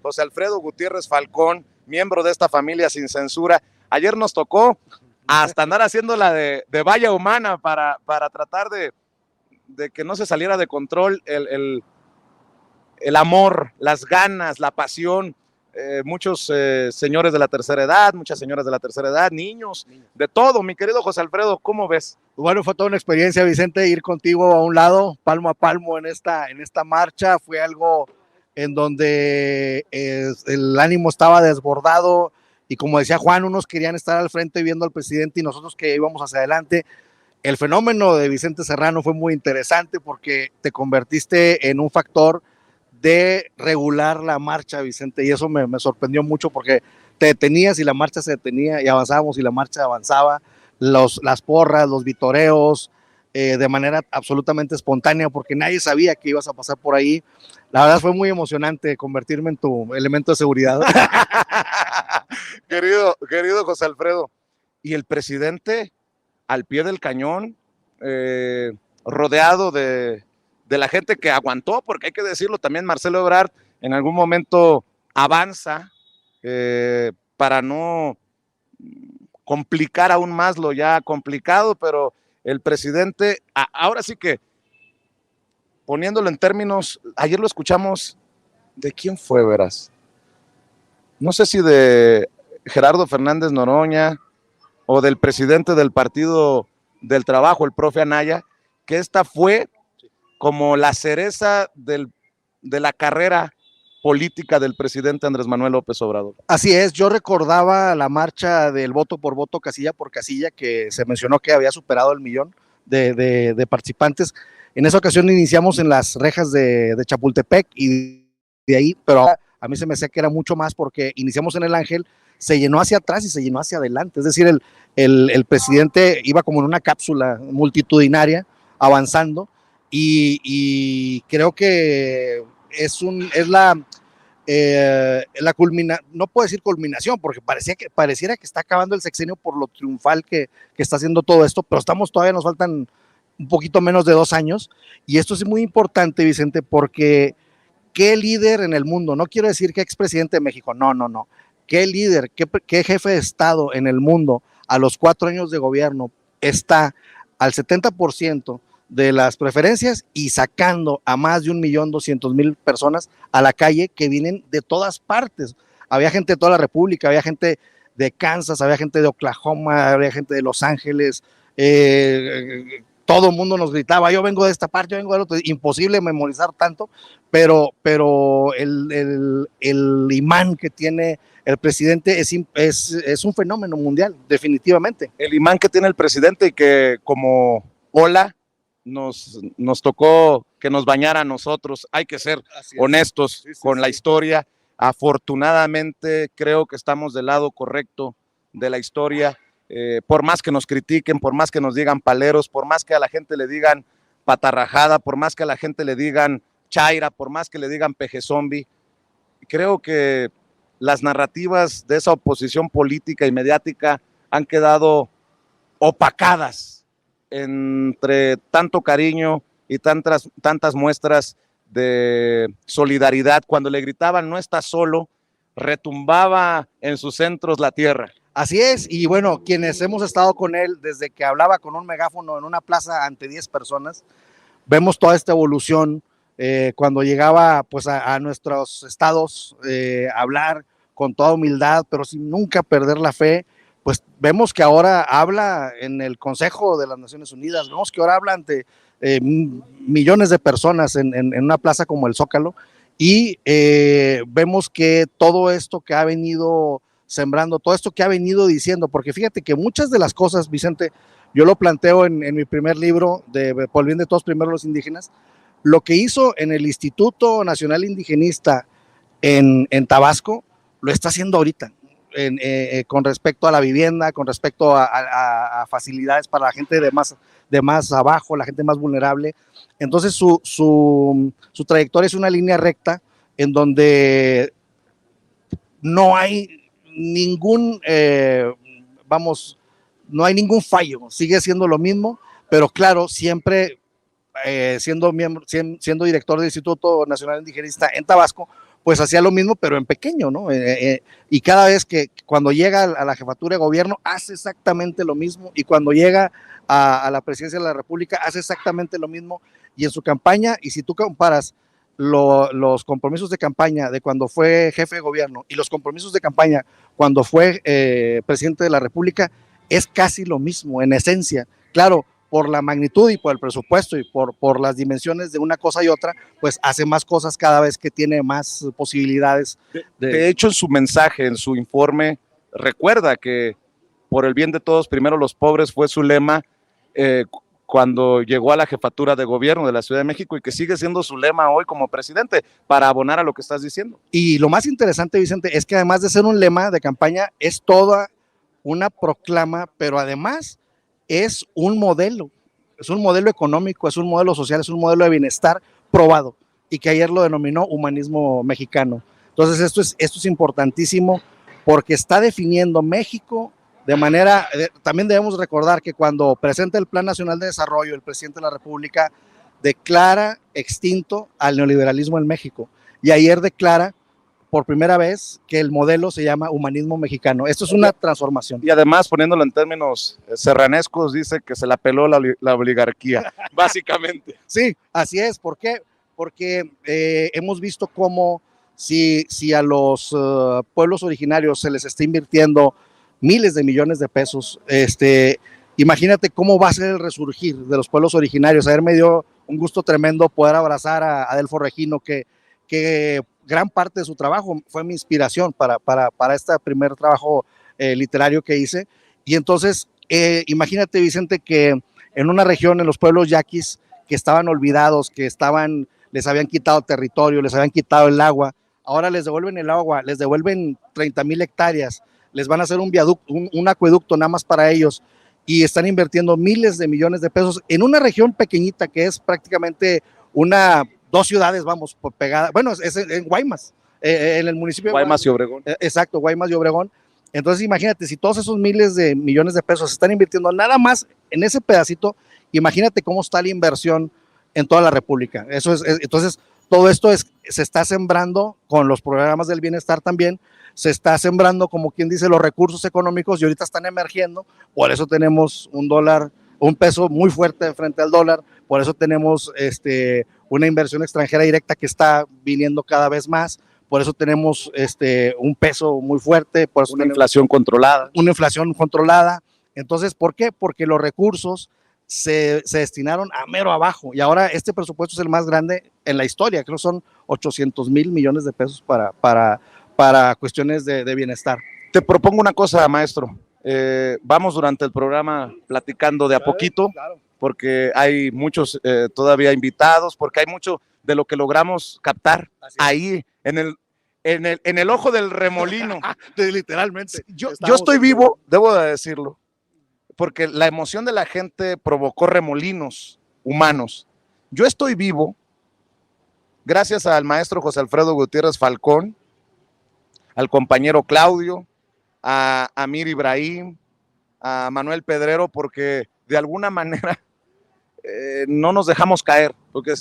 José Alfredo Gutiérrez Falcón, miembro de esta familia sin censura. Ayer nos tocó hasta andar haciendo la de valla humana para tratar de que no se saliera de control el amor, las ganas, la pasión. Muchos señores de la tercera edad, muchas señoras de la tercera edad, niños, de todo. Mi querido José Alfredo, ¿cómo ves? Bueno, fue toda una experiencia, Vicente, ir contigo a un lado, palmo a palmo en esta marcha. Fue algo en donde el ánimo estaba desbordado y, como decía Juan, unos querían estar al frente viendo al presidente y nosotros que íbamos hacia adelante. El fenómeno de Vicente Serrano fue muy interesante porque te convertiste en un factor de regular la marcha, Vicente, y eso me sorprendió mucho porque te detenías y la marcha se detenía y avanzábamos y la marcha avanzaba, las porras, los vitoreos, de manera absolutamente espontánea porque nadie sabía que ibas a pasar por ahí. La verdad fue muy emocionante convertirme en tu elemento de seguridad. querido José Alfredo, y el presidente al pie del cañón, rodeado de la gente que aguantó, porque hay que decirlo también, Marcelo Ebrard en algún momento avanza para no complicar aún más lo ya complicado, pero el presidente, ahora sí que, poniéndolo en términos, ayer lo escuchamos, ¿de quién fue, verás? No sé si de Gerardo Fernández Noroña o del presidente del Partido del Trabajo, el profe Anaya, que esta fue como la cereza de la carrera política del presidente Andrés Manuel López Obrador. Así es, yo recordaba la marcha del voto por voto, casilla por casilla, que se mencionó que había superado el 1,000,000 de participantes. En esa ocasión iniciamos en las rejas de Chapultepec y de ahí, pero a mí se me hacía que era mucho más porque iniciamos en el Ángel, se llenó hacia atrás y se llenó hacia adelante, es decir, el presidente iba como en una cápsula multitudinaria avanzando y creo que es la no puedo decir culminación, porque pareciera que está acabando el sexenio por lo triunfal que está haciendo todo esto, pero todavía nos faltan un poquito menos de 2 años, y esto es muy importante, Vicente, porque qué líder en el mundo, no quiero decir que expresidente de México, no, qué líder, qué jefe de Estado en el mundo a los 4 años de gobierno está al 70% de las preferencias y sacando a más de 1,200,000 personas a la calle que vienen de todas partes. Había gente de toda la República, había gente de Kansas, había gente de Oklahoma, había gente de Los Ángeles, todo el mundo nos gritaba, yo vengo de esta parte, yo vengo del otro, imposible memorizar tanto, pero el imán que tiene el presidente es un fenómeno mundial, definitivamente. El imán que tiene el presidente y que como ola nos tocó que nos bañara a nosotros. Hay que ser honestos con la historia. Afortunadamente creo que estamos del lado correcto de la historia. Por más que nos critiquen, por más que nos digan paleros, por más que a la gente le digan patarrajada, por más que a la gente le digan chaira, por más que le digan peje zombie, creo que las narrativas de esa oposición política y mediática han quedado opacadas entre tanto cariño y tantas muestras de solidaridad. Cuando le gritaban no estás solo, retumbaba en sus centros la tierra. Así es, y bueno, quienes hemos estado con él desde que hablaba con un megáfono en una plaza ante 10 personas, vemos toda esta evolución, cuando llegaba pues a nuestros estados a hablar con toda humildad, pero sin nunca perder la fe. Pues vemos que ahora habla en el Consejo de las Naciones Unidas, vemos que ahora habla ante millones de personas en una plaza como el Zócalo, y vemos que todo esto que ha venido sembrando, todo esto que ha venido diciendo, porque fíjate que muchas de las cosas, Vicente, yo lo planteo en mi primer libro, Por el bien de todos, primero los indígenas, lo que hizo en el Instituto Nacional Indigenista en Tabasco, lo está haciendo ahorita. Con respecto a la vivienda, con respecto a facilidades para la gente de más abajo, la gente más vulnerable. Entonces su trayectoria es una línea recta en donde no hay ningún, no hay ningún fallo, sigue siendo lo mismo, pero claro, siempre siendo director del Instituto Nacional Indigenista en Tabasco, pues hacía lo mismo, pero en pequeño, ¿no? Y cada vez que cuando llega a la jefatura de gobierno, hace exactamente lo mismo, y cuando llega a la presidencia de la República, hace exactamente lo mismo, y en su campaña, y si tú comparas los compromisos de campaña de cuando fue jefe de gobierno y los compromisos de campaña cuando fue presidente de la República, es casi lo mismo en esencia. Claro, por la magnitud y por el presupuesto y por las dimensiones de una cosa y otra, pues hace más cosas cada vez que tiene más posibilidades. De hecho, en su mensaje, en su informe, recuerda que por el bien de todos, primero los pobres fue su lema cuando llegó a la jefatura de gobierno de la Ciudad de México, y que sigue siendo su lema hoy como presidente, para abonar a lo que estás diciendo. Y lo más interesante, Vicente, es que además de ser un lema de campaña, es toda una proclama, pero además es un modelo económico, es un modelo social, es un modelo de bienestar probado, y que ayer lo denominó humanismo mexicano. Entonces esto es importantísimo, porque está definiendo México de manera, también debemos recordar que cuando presenta el Plan Nacional de Desarrollo, el presidente de la República declara extinto al neoliberalismo en México, y ayer declara por primera vez que el modelo se llama humanismo mexicano. Esto es una transformación. Y además, poniéndolo en términos serranescos, dice que se la peló la oligarquía, básicamente. Sí, así es. ¿Por qué? Porque hemos visto cómo si a los pueblos originarios se les está invirtiendo miles de millones de pesos, imagínate cómo va a ser el resurgir de los pueblos originarios. Ayer me dio un gusto tremendo poder abrazar a Adelfo Regino, que gran parte de su trabajo fue mi inspiración para este primer trabajo literario que hice. Y entonces, imagínate, Vicente, que en una región, en los pueblos yaquis, que estaban olvidados, les habían quitado territorio, les habían quitado el agua, ahora les devuelven el agua, les devuelven 30,000 hectáreas, les van a hacer un viaducto, un acueducto nada más para ellos, y están invirtiendo miles de millones de pesos en una región pequeñita que es prácticamente dos ciudades, vamos, pegadas. Bueno, es en Guaymas, en el municipio de Guaymas y Obregón. Exacto, Guaymas y Obregón. Entonces, imagínate, si todos esos miles de millones de pesos se están invirtiendo nada más en ese pedacito, imagínate cómo está la inversión en toda la República. Entonces, todo esto se está sembrando con los programas del bienestar también, se está sembrando, como quien dice, los recursos económicos, y ahorita están emergiendo. Por eso tenemos un peso muy fuerte frente al dólar, por eso tenemos una inversión extranjera directa que está viniendo cada vez más, por eso tenemos un peso muy fuerte, por eso una inflación controlada. Una inflación controlada. Entonces, ¿por qué? Porque los recursos se destinaron a mero abajo, y ahora este presupuesto es el más grande en la historia. Creo que son 800,000 millones de pesos para cuestiones de bienestar. Te propongo una cosa, maestro. Vamos durante el programa platicando de a poquito, claro, porque hay muchos todavía invitados, porque hay mucho de lo que logramos captar ahí en el ojo del remolino. Literalmente. Yo estoy vivo, debo de decirlo, porque la emoción de la gente provocó remolinos humanos. Yo estoy vivo gracias al maestro José Alfredo Gutiérrez Falcón, al compañero Claudio, a Amir Ibrahim, a Manuel Pedrero, porque de alguna manera no nos dejamos caer, porque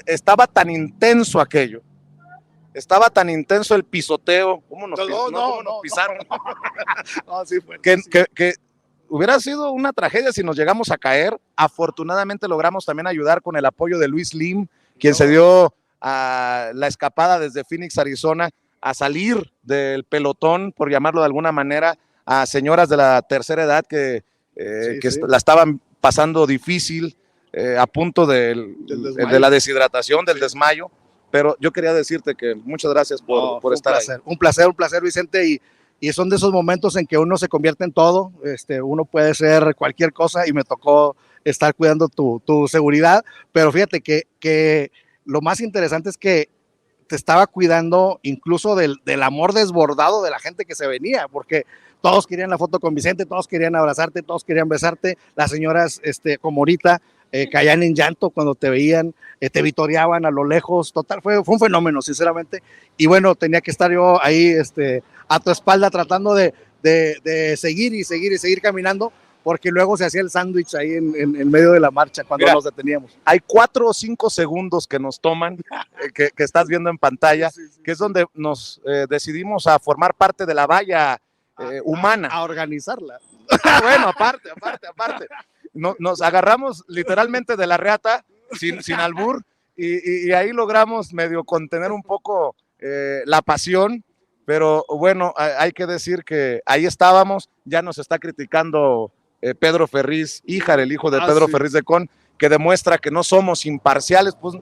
estaba tan intenso aquello, estaba tan intenso el pisoteo, ¿cómo nos pisaron? No, sí, pues, que hubiera sido una tragedia si nos llegamos a caer. Afortunadamente logramos también ayudar con el apoyo de Luis Lim, quien se dio a la escapada desde Phoenix, Arizona, a salir del pelotón, por llamarlo de alguna manera, a señoras de la tercera edad que la estaban pasando difícil, a punto de la deshidratación, del desmayo. Pero yo quería decirte que muchas gracias por estar ahí. Un placer, Vicente, y son de esos momentos en que uno se convierte en todo. Uno puede ser cualquier cosa, y me tocó estar cuidando tu seguridad, pero fíjate que lo más interesante es que te estaba cuidando incluso del amor desbordado de la gente que se venía, porque todos querían la foto con Vicente, todos querían abrazarte, todos querían besarte. Las señoras, como ahorita, caían en llanto cuando te veían, te vitoreaban a lo lejos. Total, fue un fenómeno, sinceramente. Y bueno, tenía que estar yo ahí a tu espalda tratando de seguir caminando, porque luego se hacía el sándwich ahí en medio de la marcha cuando nos deteníamos. Hay 4 o 5 segundos que nos toman, que estás viendo en pantalla, que es donde nos decidimos a formar parte de la valla humana. A organizarla. Bueno, aparte. Nos agarramos literalmente de la reata, sin albur, y ahí logramos medio contener un poco la pasión, pero bueno, hay que decir que ahí estábamos. Ya nos está criticando Pedro Ferriz, Híjar, el hijo de Pedro Ferriz de Con, que demuestra que no somos imparciales. Pues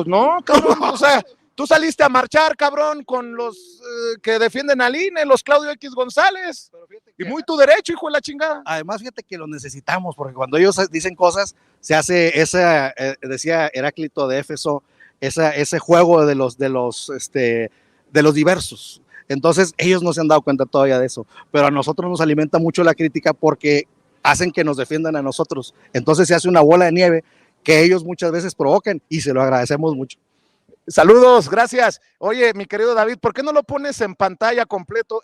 no, cabrón, o sea, tú saliste a marchar, cabrón, con los que defienden al INE, los Claudio X González, y muy tu derecho, hijo de la chingada. Además, fíjate que lo necesitamos, porque cuando ellos dicen cosas, se hace esa, decía Heráclito de Éfeso, ese juego de los diversos. Entonces, ellos no se han dado cuenta todavía de eso, pero a nosotros nos alimenta mucho la crítica porque hacen que nos defiendan a nosotros. Entonces se hace una bola de nieve que ellos muchas veces provocan y se lo agradecemos mucho. Saludos, gracias. Oye, mi querido David, ¿por qué no lo pones en pantalla completo